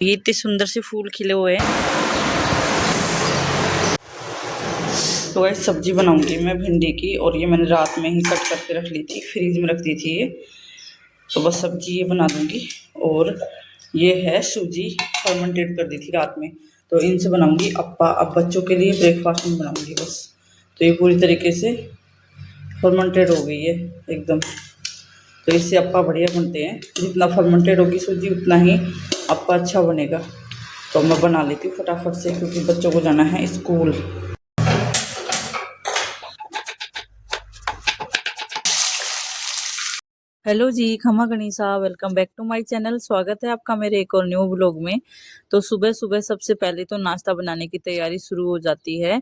ये इतने सुंदर से फूल खिले हुए हैं। तो वैसे सब्जी बनाऊंगी मैं भिंडी की, और ये मैंने रात में ही कट करके रख ली थी, फ्रीज में रख दी थी ये। तो बस सब्जी ये बना दूंगी। और ये है सूजी फर्मेंटेड कर दी थी रात में, तो इनसे बनाऊंगी अप्पा। अब बच्चों के लिए ब्रेकफास्ट में बनाऊंगी बस। तो ये पूरी तरीके से फर्मेंटेड हो गई है एकदम। तो इससे अप्पा बढ़िया बनते हैं। जितना फर्मेंटेड होगी सूजी उतना ही अप्पा अच्छा बनेगा। तो मैं बना लेती हूँ फटाफट से, क्योंकि बच्चों को जाना है स्कूल। हेलो जी, खमा गणिसा, welcome back to my channel. स्वागत है आपका मेरे एक और न्यू व्लॉग में। तो सुबह सुबह सबसे पहले तो नाश्ता बनाने की तैयारी शुरू हो जाती है।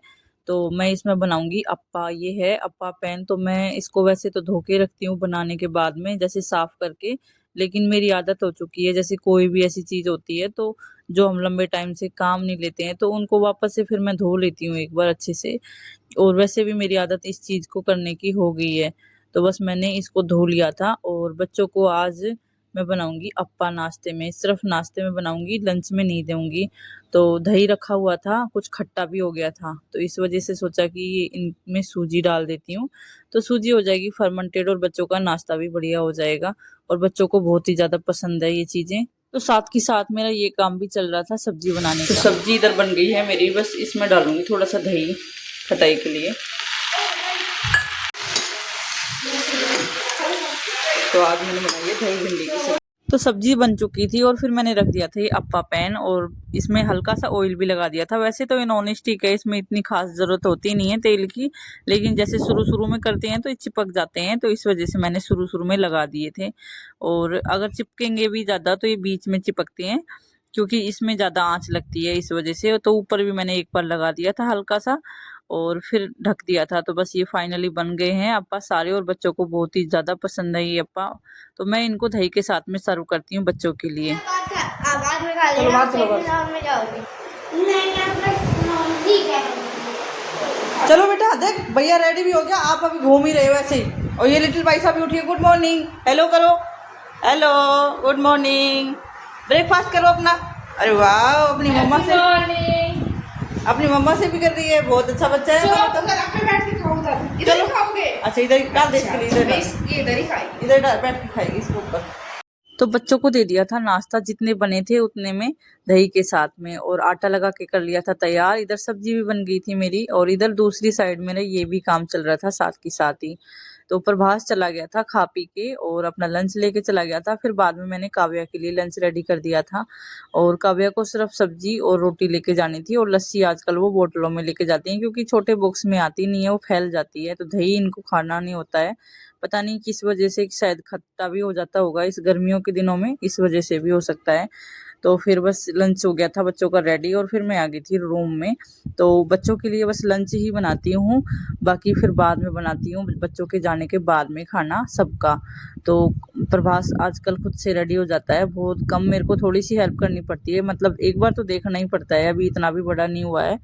तो मैं इसमें बनाऊंगी अप्पा। ये है अप्पा पैन। तो मैं इसको वैसे तो धो के रखती हूँ बनाने के बाद में, जैसे साफ करके। लेकिन मेरी आदत हो चुकी है, जैसे कोई भी ऐसी चीज़ होती है तो जो हम लंबे टाइम से काम नहीं लेते हैं तो उनको वापस से फिर मैं धो लेती हूँ एक बार अच्छे से। और वैसे भी मेरी आदत इस चीज़ को करने की हो गई है। तो बस मैंने इसको धो लिया था। और बच्चों को आज मैं बनाऊंगी अप्पा नाश्ते में, सिर्फ नाश्ते में बनाऊंगी, लंच में नहीं दूंगी। तो दही रखा हुआ था, कुछ खट्टा भी हो गया था, तो इस वजह से सोचा कि ये इनमें सूजी डाल देती हूँ। तो सूजी हो जाएगी फर्मेंटेड और बच्चों का नाश्ता भी बढ़िया हो जाएगा। और बच्चों को बहुत ही ज़्यादा पसंद है ये चीज़ें। तो साथ के साथ मेरा ये काम भी चल रहा था सब्जी बनाने का। तो सब्जी इधर बन गई है मेरी, बस इसमें डालूंगी थोड़ा सा दही खटाई के लिए। तो आज मैंने बनाई है दही भिंडी की सब्जी। तो सब्जी बन चुकी थी और फिर मैंने रख दिया था ये अप्पा पैन, और इसमें हल्का सा ऑयल भी लगा दिया था। वैसे तो ये नॉन स्टिक है, इसमें इतनी खास जरूरत होती नहीं है तेल की, लेकिन जैसे शुरू शुरू में करते हैं तो ये चिपक जाते हैं, तो इस वजह से मैंने शुरू शुरू में लगा दिए थे। और अगर चिपकेंगे भी ज़्यादा तो ये बीच में चिपकते हैं, क्योंकि इसमें ज़्यादा आंच लगती है इस वजह से। तो ऊपर भी मैंने एक बार लगा दिया था हल्का सा, और फिर ढक दिया था। तो बस ये फाइनली बन गए हैं अप्पा सारे, और बच्चों को बहुत ही ज़्यादा पसंद है ये अप्पा। तो मैं इनको दही के साथ में सर्व करती हूँ बच्चों के लिए। चलो बेटा, देख भैया रेडी भी हो गया, आप अभी घूम ही रहे हो ऐसे ही। और ये लिटिल भाई साहब भी उठिए, गुड मॉर्निंग, हेलो करो, हेलो गुड मॉर्निंग, ब्रेकफास्ट करो अपना। अरे वाह, अपनी मम्मा से भी कर रही है, बहुत अच्छा बच्चा है। चलो अच्छा, इधर डाल दे, इधर बैठ के खाएगी इसके ऊपर। तो बच्चों को दे दिया था नाश्ता, जितने बने थे उतने में दही के साथ में, और आटा लगा के कर लिया था तैयार। इधर सब्जी भी बन गई थी मेरी, और इधर दूसरी साइड मेरा ये भी काम चल रहा था साथ के साथ ही। तो प्रभास चला गया था खा पी के और अपना लंच लेके चला गया था। फिर बाद में मैंने काव्या के लिए लंच रेडी कर दिया था, और काव्या को सिर्फ सब्जी और रोटी लेके जानी थी, और लस्सी आजकल वो बोतलों में लेके जाती हैं, क्योंकि छोटे बॉक्स में आती नहीं है, वो फैल जाती है। तो दही इनको खाना नहीं होता है, पता नहीं किस वजह से, शायद खट्टा भी हो जाता होगा इस गर्मियों के दिनों में, इस वजह से भी हो सकता है। तो फिर बस लंच हो गया था बच्चों का रेडी, और फिर मैं आ गई थी रूम में। तो बच्चों के लिए बस लंच ही बनाती हूँ, बाकी फिर बाद में बनाती हूँ बच्चों के जाने के बाद में खाना सबका। तो प्रभास आजकल खुद से रेडी हो जाता है, बहुत कम, मेरे को थोड़ी सी हेल्प करनी पड़ती है। मतलब एक बार तो देखना ही पड़ता है, अभी इतना भी बड़ा नहीं हुआ है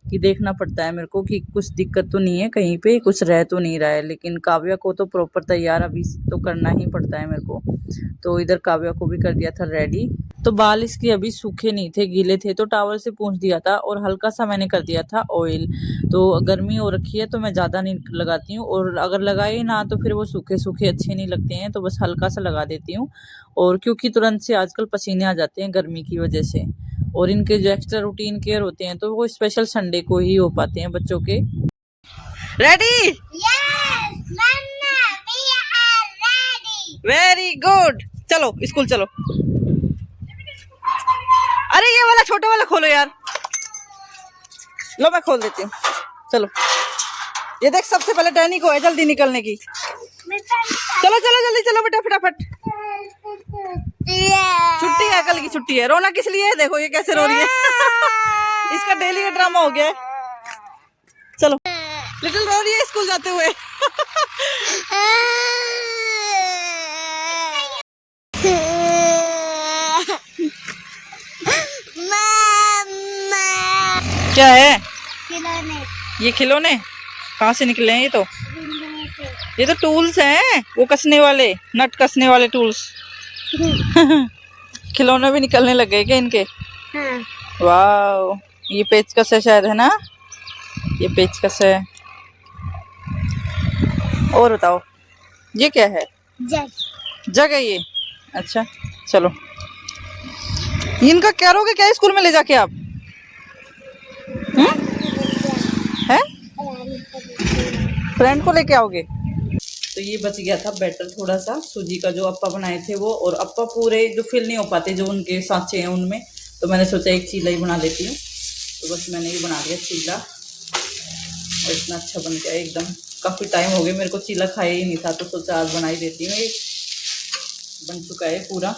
कि देखना पड़ता है मेरे को कि कुछ दिक्कत तो नहीं है, कहीं पे कुछ रह तो नहीं रहा है। लेकिन काव्या को तो प्रॉपर तैयार अभी तो करना ही पड़ता है मेरे को। तो इधर काव्या को भी कर दिया था रेडी। तो बाल इसके अभी सूखे नहीं थे, गीले थे, तो टावल से पोंछ दिया था, और हल्का सा मैंने कर दिया था ऑयल। तो गर्मी हो रखी है तो मैं ज़्यादा नहीं लगाती हूँ, और अगर लगाए ना तो फिर वो सूखे सूखे अच्छे नहीं लगते हैं, तो बस हल्का सा लगा देती हूँ। और क्योंकि तुरंत से आजकल पसीने आ जाते हैं गर्मी की वजह से, और इनके जो एक्स्ट्रा रूटीन केयर होते हैं तो वो स्पेशल संडे को ही हो पाते हैं बच्चों के। Ready? Yes mama, we are ready. Very good, चलो स्कूल चलो। अरे ये वाला छोटा वाला खोलो यार, लो मैं खोल देती हूँ। चलो, ये देख सबसे पहले टैनी को है जल्दी निकलने की। चलो चलो जल्दी चलो बेटा फटाफट, छुट्टी है, कल की छुट्टी है। रोना किस लिए है, देखो ये कैसे रो रही है। इसका डेली का ड्रामा हो गया है। चलो, लिटिल रो रही है स्कूल जाते हुए। क्या है खिलौने? ये खिलौने कहाँ से निकले हैं? ये तो टूल्स हैं, वो कसने वाले, नट कसने वाले टूल्स। खिलौने भी निकलने लग गए क्या इनके? हाँ। वाओ, ये पेचकस है शायद, है ना? ये पेचकस है। और बताओ, ये क्या है? जग। जग है ये? अच्छा, चलो। इनका क्या करोगे, क्या स्कूल में ले जाके आप? है? फ्रेंड को लेके आओगे? तो ये बच गया था बैटर थोड़ा सा सूजी का, जो अप्पा बनाए थे वो, और अप्पा पूरे जो फिल नहीं हो पाते जो उनके सांचे हैं उनमें, तो मैंने सोचा एक चीला ही बना लेती हूँ। तो बस मैंने ये बना लिया चीला, और इतना अच्छा बन गया एकदम। काफ़ी टाइम हो गया मेरे को चीला खाया ही नहीं था, तो सोचा आज बना ही देती हूँ। ये बन चुका है पूरा।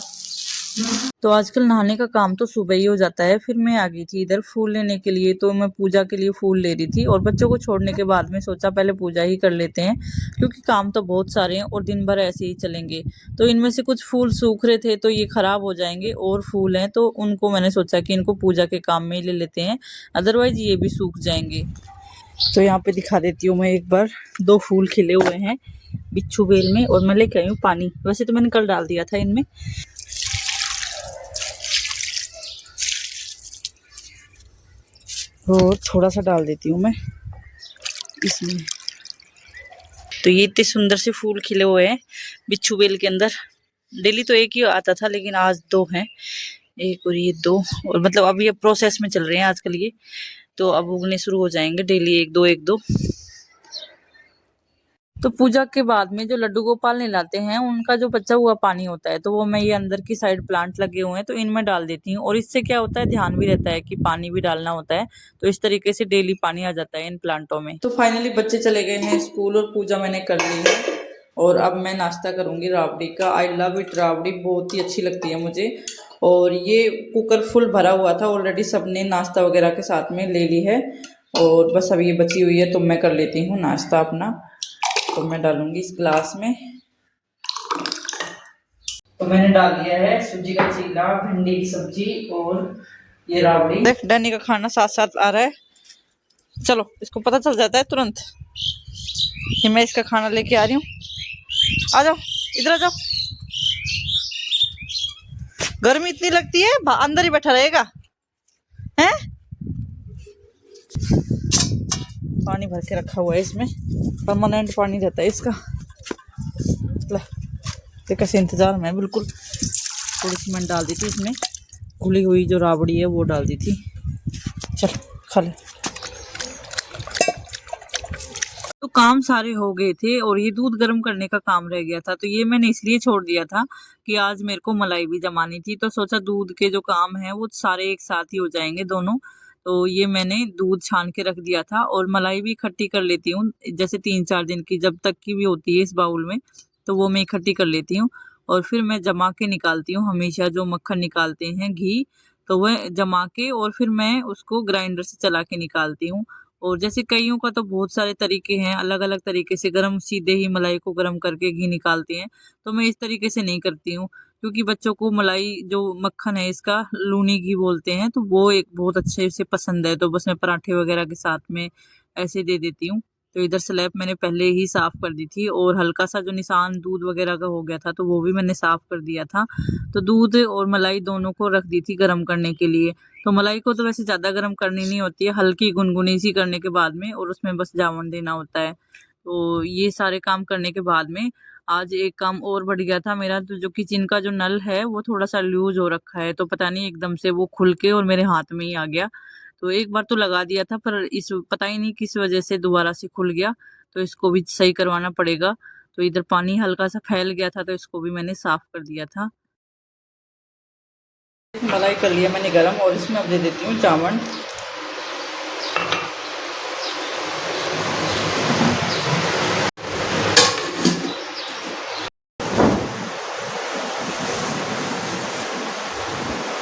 तो आजकल नहाने का काम तो सुबह ही हो जाता है। फिर मैं आ गई थी इधर फूल लेने के लिए, तो मैं पूजा के लिए फूल ले रही थी, और बच्चों को छोड़ने के बाद में सोचा पहले पूजा ही कर लेते हैं, क्योंकि काम तो बहुत सारे हैं और दिन भर ऐसे ही चलेंगे। तो इनमें से कुछ फूल सूख रहे थे तो ये खराब हो जाएंगे, और फूल हैं तो उनको मैंने सोचा कि इनको पूजा के काम में ही ले लेते हैं, अदरवाइज ये भी सूख जाएंगे। तो यहाँ पे दिखा देती हूँ मैं एक बार, 2 फूल खिले हुए हैं बिच्छू बेल में, और मैं लेके आई हूँ पानी। वैसे तो मैंने कल डाल दिया था इनमें। और थोड़ा सा डाल देती हूँ मैं इसमें। तो ये इतने सुंदर से फूल खिले हुए हैं बिच्छू बेल के अंदर। डेली तो एक ही आता था, लेकिन आज 2 हैं, एक और ये 2। और मतलब अभी अब प्रोसेस में चल रहे हैं आजकल ये, तो अब उगने शुरू हो जाएंगे डेली एक दो एक दो। तो पूजा के बाद में जो लड्डू गोपाल नहलाते हैं उनका जो बचा हुआ पानी होता है, तो वो मैं ये अंदर की साइड प्लांट लगे हुए हैं तो इनमें डाल देती हूँ, और इससे क्या होता है, ध्यान भी रहता है कि पानी भी डालना होता है। तो इस तरीके से डेली पानी आ जाता है इन प्लांटों में। तो फाइनली बच्चे चले गए हैं स्कूल, और पूजा मैंने कर ली है, और अब मैं नाश्ता करूंगी राबड़ी का। आई लव इट, राबड़ी बहुत ही अच्छी लगती है मुझे। और ये कुकर फुल भरा हुआ था ऑलरेडी, सबने नाश्ता वगैरह के साथ में ले ली है, और बस अब ये बची हुई है तो मैं कर लेती हूँ नाश्ता अपना। तो मैं डालूंगी इस गिलास में। तो मैंने डाल दिया है सूजी का चीला, भिंडी की सब्जी, और ये राबड़ी। देख, डैनी का खाना साथ साथ आ रहा है। चलो, इसको पता चल जाता है तुरंत कि मैं इसका खाना लेके आ रही हूँ। आ जाओ, इधर आ जाओ। गर्मी इतनी लगती है, अंदर ही बैठा रहेगा हैं? पानी भर के रखा हुआ है इसमें, परमानेंट पानी रहता है इसका। कैसे इंतजार में बिल्कुल। थोड़ी सी मैंने डाल दी थी इसमें, खुली हुई जो राबड़ी है वो डाल दी थी। चल खा ले। तो काम सारे हो गए थे, और ये दूध गर्म करने का काम रह गया था, तो ये मैंने इसलिए छोड़ दिया था कि आज मेरे को मलाई भी जमानी थी, तो सोचा दूध के जो काम है वो सारे एक साथ ही हो जाएंगे दोनों। तो ये मैंने दूध छान के रख दिया था, और मलाई भी इकट्ठी कर लेती हूँ, जैसे 3-4 दिन की जब तक की भी होती है इस बाउल में, तो वो मैं इकट्ठी कर लेती हूँ। और फिर मैं जमा के निकालती हूँ, हमेशा जो मक्खन निकालते हैं घी, तो वह जमा के और फिर मैं उसको ग्राइंडर से चला के निकालती हूँ। और जैसे कईयों का तो बहुत सारे तरीके हैं, अलग अलग तरीके से गरम, सीधे ही मलाई को गरम करके घी निकालते हैं, तो मैं इस तरीके से नहीं करती हूँ, क्योंकि बच्चों को मलाई जो मक्खन है इसका लूनी घी बोलते हैं, तो वो एक बहुत अच्छे से पसंद है, तो बस मैं पराठे वगैरह के साथ में ऐसे दे देती हूँ। तो इधर स्लैब मैंने पहले ही साफ कर दी थी, और हल्का सा जो निशान दूध वगैरह का हो गया था तो वो भी मैंने साफ कर दिया था। तो दूध और मलाई दोनों को रख दी थी गर्म करने के लिए। तो मलाई को तो वैसे ज़्यादा गर्म करनी नहीं होती है, हल्की गुनगुनी सी करने के बाद में, और उसमें बस जावन देना होता है। तो ये सारे काम करने के बाद में आज एक काम और बढ़ गया था मेरा, तो जो किचन का जो नल है वो थोड़ा सा लूज हो रखा है, तो पता नहीं एकदम से वो खुल के और मेरे हाथ में ही आ गया। तो एक बार तो लगा दिया था, पर इस पता ही नहीं किस वजह से दोबारा से खुल गया, तो इसको भी सही करवाना पड़ेगा। तो इधर पानी हल्का सा फैल गया था, तो इसको भी मैंने साफ कर दिया था। मलाई कर लिया मैंने गरम, और इसमें अब दे देती हूँ चावल।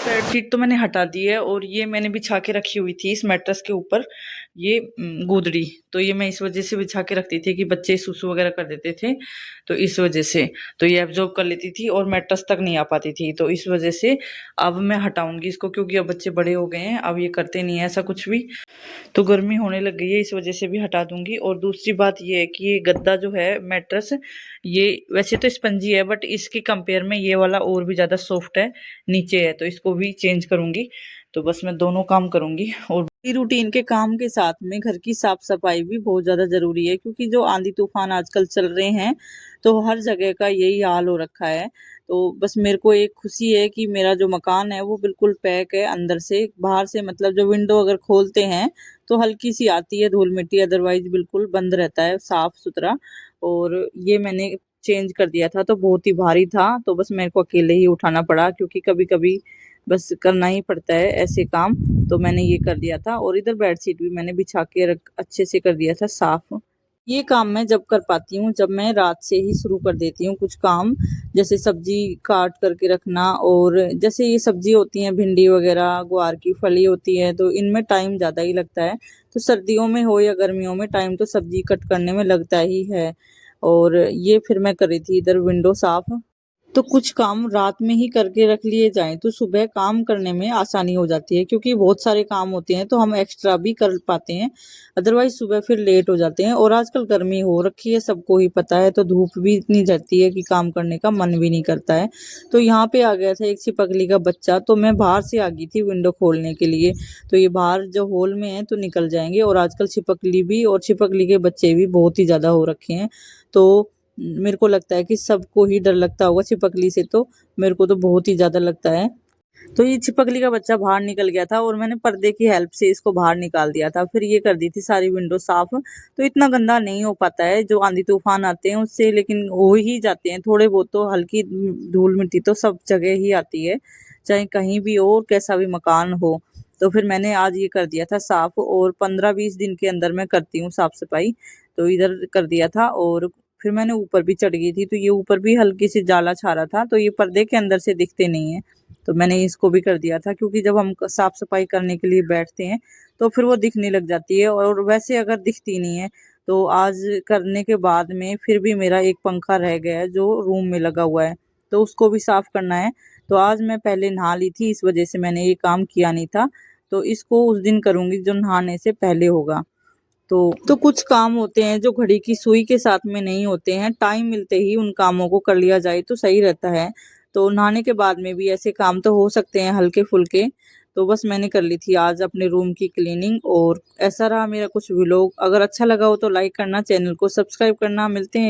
बेडशीट तो मैंने हटा दी है, और ये मैंने बिछा के रखी हुई थी इस मैट्रेस के ऊपर, ये गोदड़ी। तो ये मैं इस वजह से बिछा के रखती थी कि बच्चे सुसु वगैरह कर देते थे, तो इस वजह से तो ये एब्जॉर्ब कर लेती थी और मैट्रेस तक नहीं आ पाती थी, तो इस वजह से अब मैं हटाऊंगी इसको, क्योंकि अब बच्चे बड़े हो गए हैं, अब ये करते नहीं है ऐसा कुछ भी। तो गर्मी होने लग गई है, इस वजह से भी हटा दूंगी। और दूसरी बात ये है कि ये गद्दा जो है मैट्रेस, ये वैसे तो स्पंजी है, बट इसके कंपेयर में ये वाला और भी ज़्यादा सॉफ्ट है नीचे है, तो इसको भी चेंज करूंगी। तो बस मैं दोनों काम करूंगी। और रूटीन के काम के साथ में घर की साफ सफाई भी बहुत ज़्यादा ज़रूरी है, क्योंकि जो आंधी तूफान आजकल चल रहे हैं तो हर जगह का यही हाल हो रखा है। तो बस मेरे को एक खुशी है कि मेरा जो मकान है वो बिल्कुल पैक है अंदर से, बाहर से मतलब जो विंडो अगर खोलते हैं तो हल्की सी आती है धूल मिट्टी, अदरवाइज बिल्कुल बंद रहता है साफ सुथरा। और ये मैंने चेंज कर दिया था तो बहुत ही भारी था, तो बस मेरे को अकेले ही उठाना पड़ा, क्योंकि कभी कभी बस करना ही पड़ता है ऐसे काम। तो मैंने ये कर दिया था, और इधर बेडशीट भी मैंने बिछा के रख अच्छे से कर दिया था साफ। ये काम मैं जब कर पाती हूँ जब मैं रात से ही शुरू कर देती हूँ कुछ काम, जैसे सब्जी काट करके रखना, और जैसे ये सब्जी होती है भिंडी वगैरह, ग्वार की फली होती है, तो इनमें टाइम ज़्यादा ही लगता है। तो सर्दियों में हो या गर्मियों में टाइम तो सब्जी कट करने में लगता ही है। और ये फिर मैं कर रही थी इधर विंडो साफ। तो कुछ काम रात में ही करके रख लिए जाएं तो सुबह काम करने में आसानी हो जाती है, क्योंकि बहुत सारे काम होते हैं तो हम एक्स्ट्रा भी कर पाते हैं, अदरवाइज सुबह फिर लेट हो जाते हैं। और आजकल गर्मी हो रखी है, सबको ही पता है, तो धूप भी इतनी जाती है कि काम करने का मन भी नहीं करता है। तो यहाँ पे आ गया था एक छिपकली का बच्चा, तो मैं बाहर से आ गई थी विंडो खोलने के लिए। तो ये बाहर जो हॉल में है तो निकल जाएंगे, और आजकल छिपकली भी और छिपकली के बच्चे भी बहुत ही ज्यादा हो रखे हैं। तो मेरे को लगता है कि सबको ही डर लगता होगा छिपकली से, तो मेरे को तो बहुत ही ज्यादा लगता है। तो ये छिपकली का बच्चा बाहर निकल गया था, और मैंने पर्दे की हेल्प से इसको बाहर निकाल दिया था, फिर ये कर दी थी सारी विंडो साफ। तो इतना गंदा नहीं हो पाता है जो आंधी तूफान आते हैं उससे, लेकिन हो ही जाते हैं थोड़े बहुत, तो हल्की धूल मिट्टी तो सब जगह ही आती है, चाहे कहीं भी हो और कैसा भी मकान हो। तो फिर मैंने आज ये कर दिया था साफ, और 15-20 दिन के अंदर मैं करती हूँ साफ सफाई। तो इधर कर दिया था, और फिर मैंने ऊपर भी चढ़ गई थी, तो ये ऊपर भी हल्की सी जाला छा रहा था, तो ये पर्दे के अंदर से दिखते नहीं है, तो मैंने इसको भी कर दिया था, क्योंकि जब हम साफ सफाई करने के लिए बैठते हैं तो फिर वो दिखने लग जाती है, और वैसे अगर दिखती नहीं है। तो आज करने के बाद में फिर भी मेरा एक पंखा रह गया है जो रूम में लगा हुआ है, तो उसको भी साफ करना है। तो आज मैं पहले नहा ली थी, इस वजह से मैंने ये काम किया नहीं था, तो इसको उस दिन करूंगी जो नहाने से पहले होगा। तो कुछ काम होते हैं जो घड़ी की सुई के साथ में नहीं होते हैं, टाइम मिलते ही उन कामों को कर लिया जाए तो सही रहता है। तो नहाने के बाद में भी ऐसे काम तो हो सकते हैं हल्के फुल्के। तो बस मैंने कर ली थी आज अपने रूम की क्लीनिंग, और ऐसा रहा मेरा कुछ व्लॉग। अगर अच्छा लगा हो तो लाइक करना, चैनल को सब्सक्राइब करना। मिलते हैं